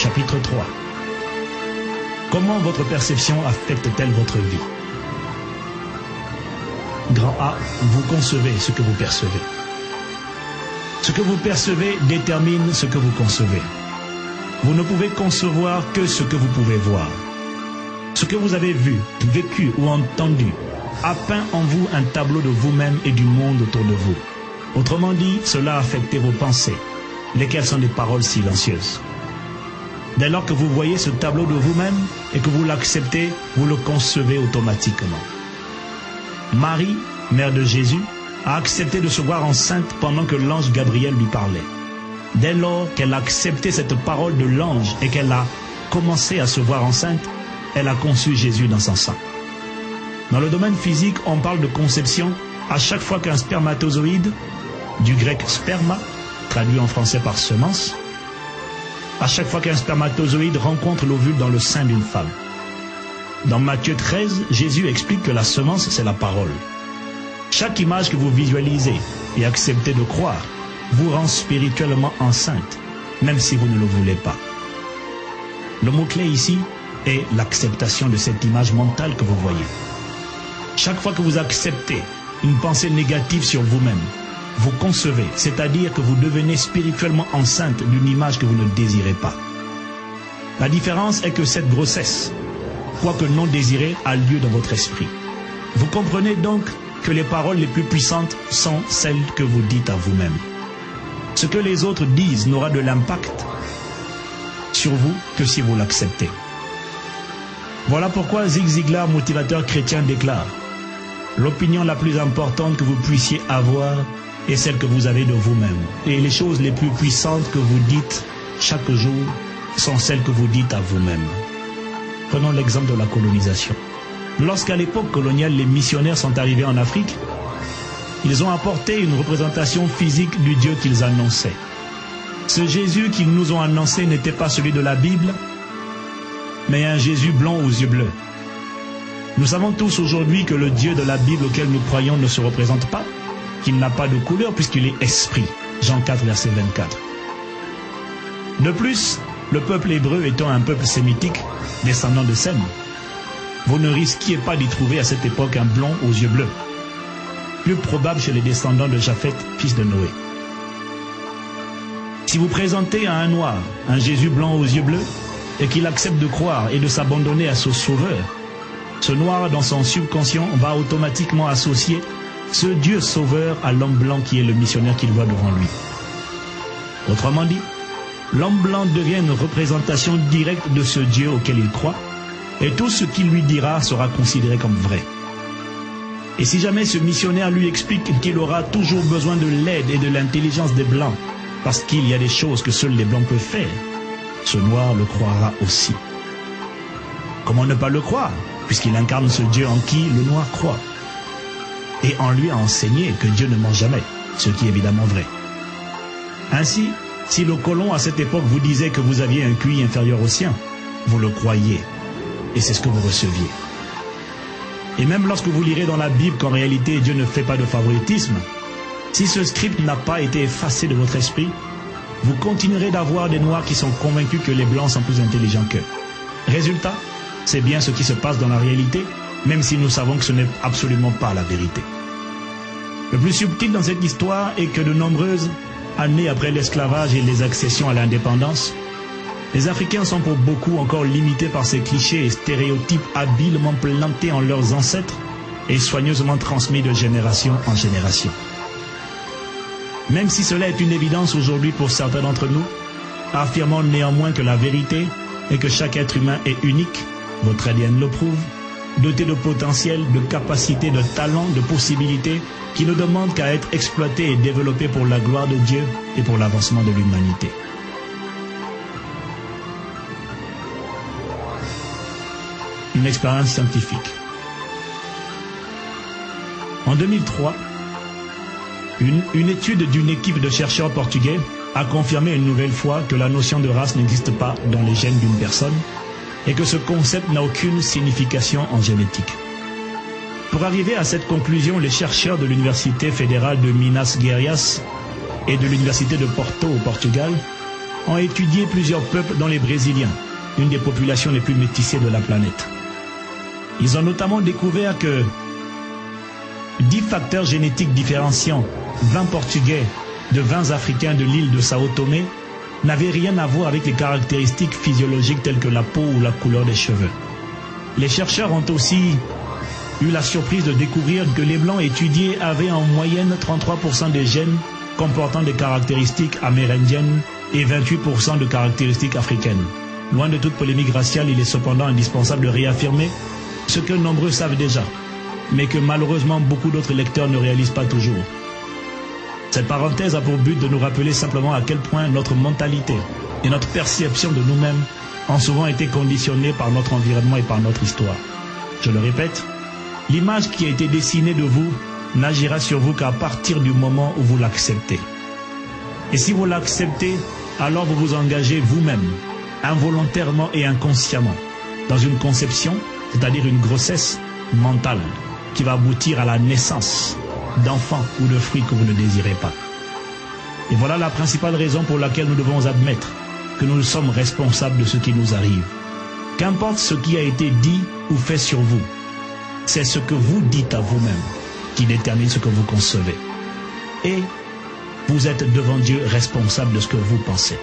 chapitre 3. Comment votre perception affecte-t-elle votre vie? Grand A, vous concevez ce que vous percevez. Ce que vous percevez détermine ce que vous concevez. Vous ne pouvez concevoir que ce que vous pouvez voir. Ce que vous avez vu, vécu ou entendu a peint en vous un tableau de vous-même et du monde autour de vous. Autrement dit, cela a affecté vos pensées, lesquelles sont des paroles silencieuses. Dès lors que vous voyez ce tableau de vous-même et que vous l'acceptez, vous le concevez automatiquement. Marie, mère de Jésus, a accepté de se voir enceinte pendant que l'ange Gabriel lui parlait. Dès lors qu'elle a accepté cette parole de l'ange et qu'elle a commencé à se voir enceinte, elle a conçu Jésus dans son sein. Dans le domaine physique, on parle de conception à chaque fois qu'un spermatozoïde, du grec sperma, traduit en français par semence, à chaque fois qu'un spermatozoïde rencontre l'ovule dans le sein d'une femme. Dans Matthieu 13, Jésus explique que la semence, c'est la parole. Chaque image que vous visualisez et acceptez de croire vous rend spirituellement enceinte, même si vous ne le voulez pas. Le mot-clé ici est l'acceptation de cette image mentale que vous voyez. Chaque fois que vous acceptez une pensée négative sur vous-même, vous concevez, c'est-à-dire que vous devenez spirituellement enceinte d'une image que vous ne désirez pas. La différence est que cette grossesse, quoique non désirée, a lieu dans votre esprit. Vous comprenez donc que les paroles les plus puissantes sont celles que vous dites à vous-même. Ce que les autres disent n'aura de l'impact sur vous que si vous l'acceptez. Voilà pourquoi Zig Ziglar, motivateur chrétien, déclare: l'opinion la plus importante que vous puissiez avoir est celle que vous avez de vous-même. Et les choses les plus puissantes que vous dites chaque jour sont celles que vous dites à vous-même. Prenons l'exemple de la colonisation. Lorsqu'à l'époque coloniale, les missionnaires sont arrivés en Afrique, ils ont apporté une représentation physique du Dieu qu'ils annonçaient. Ce Jésus qu'ils nous ont annoncé n'était pas celui de la Bible, mais un Jésus blanc aux yeux bleus. Nous savons tous aujourd'hui que le Dieu de la Bible auquel nous croyons ne se représente pas, qu'il n'a pas de couleur puisqu'il est esprit. Jean 4, verset 24. De plus, le peuple hébreu étant un peuple sémitique, descendant de Sem, vous ne risquiez pas d'y trouver à cette époque un blond aux yeux bleus, plus probable chez les descendants de Japheth, fils de Noé. Si vous présentez à un noir un Jésus blanc aux yeux bleus, et qu'il accepte de croire et de s'abandonner à ce sauveur, ce noir dans son subconscient va automatiquement associer ce Dieu sauveur à l'homme blanc qui est le missionnaire qu'il voit devant lui. Autrement dit, l'homme blanc devient une représentation directe de ce Dieu auquel il croit, et tout ce qu'il lui dira sera considéré comme vrai. Et si jamais ce missionnaire lui explique qu'il aura toujours besoin de l'aide et de l'intelligence des blancs, parce qu'il y a des choses que seuls les blancs peuvent faire, ce noir le croira aussi. Comment ne pas le croire, puisqu'il incarne ce Dieu en qui le noir croit, et en lui a enseigné que Dieu ne ment jamais, ce qui est évidemment vrai. Ainsi, si le colon à cette époque vous disait que vous aviez un QI inférieur au sien, vous le croyiez, et c'est ce que vous receviez. Et même lorsque vous lirez dans la Bible qu'en réalité Dieu ne fait pas de favoritisme, si ce script n'a pas été effacé de votre esprit, vous continuerez d'avoir des noirs qui sont convaincus que les blancs sont plus intelligents qu'eux. Résultat, c'est bien ce qui se passe dans la réalité, même si nous savons que ce n'est absolument pas la vérité. Le plus subtil dans cette histoire est que de nombreuses années après l'esclavage et les accessions à l'indépendance, les Africains sont pour beaucoup encore limités par ces clichés et stéréotypes habilement plantés en leurs ancêtres et soigneusement transmis de génération en génération. Même si cela est une évidence aujourd'hui pour certains d'entre nous, affirmons néanmoins que la vérité est que chaque être humain est unique, votre ADN le prouve, doté de potentiel, de capacités, de talents, de possibilités, qui ne demandent qu'à être exploités et développés pour la gloire de Dieu et pour l'avancement de l'humanité. Une expérience scientifique. En 2003, une étude d'une équipe de chercheurs portugais a confirmé une nouvelle fois que la notion de race n'existe pas dans les gènes d'une personne et que ce concept n'a aucune signification en génétique. Pour arriver à cette conclusion, les chercheurs de l'Université fédérale de Minas Gerais et de l'Université de Porto au Portugal ont étudié plusieurs peuples dont les Brésiliens, une des populations les plus métissées de la planète. Ils ont notamment découvert que 10 facteurs génétiques différenciant 20 Portugais de 20 Africains de l'île de Sao Tomé n'avaient rien à voir avec les caractéristiques physiologiques telles que la peau ou la couleur des cheveux. Les chercheurs ont aussi eu la surprise de découvrir que les Blancs étudiés avaient en moyenne 33% des gènes comportant des caractéristiques amérindiennes et 28% de caractéristiques africaines. Loin de toute polémique raciale, il est cependant indispensable de réaffirmer ce que nombreux savent déjà, mais que malheureusement beaucoup d'autres lecteurs ne réalisent pas toujours. Cette parenthèse a pour but de nous rappeler simplement à quel point notre mentalité et notre perception de nous-mêmes ont souvent été conditionnées par notre environnement et par notre histoire. Je le répète, l'image qui a été dessinée de vous n'agira sur vous qu'à partir du moment où vous l'acceptez. Et si vous l'acceptez, alors vous vous engagez vous-même, involontairement et inconsciemment, dans une conception, c'est-à-dire une grossesse mentale, qui va aboutir à la naissance d'enfants ou de fruits que vous ne désirez pas. Et voilà la principale raison pour laquelle nous devons admettre que nous sommes responsables de ce qui nous arrive. Qu'importe ce qui a été dit ou fait sur vous, c'est ce que vous dites à vous-même qui détermine ce que vous concevez. Et vous êtes devant Dieu responsable de ce que vous pensez.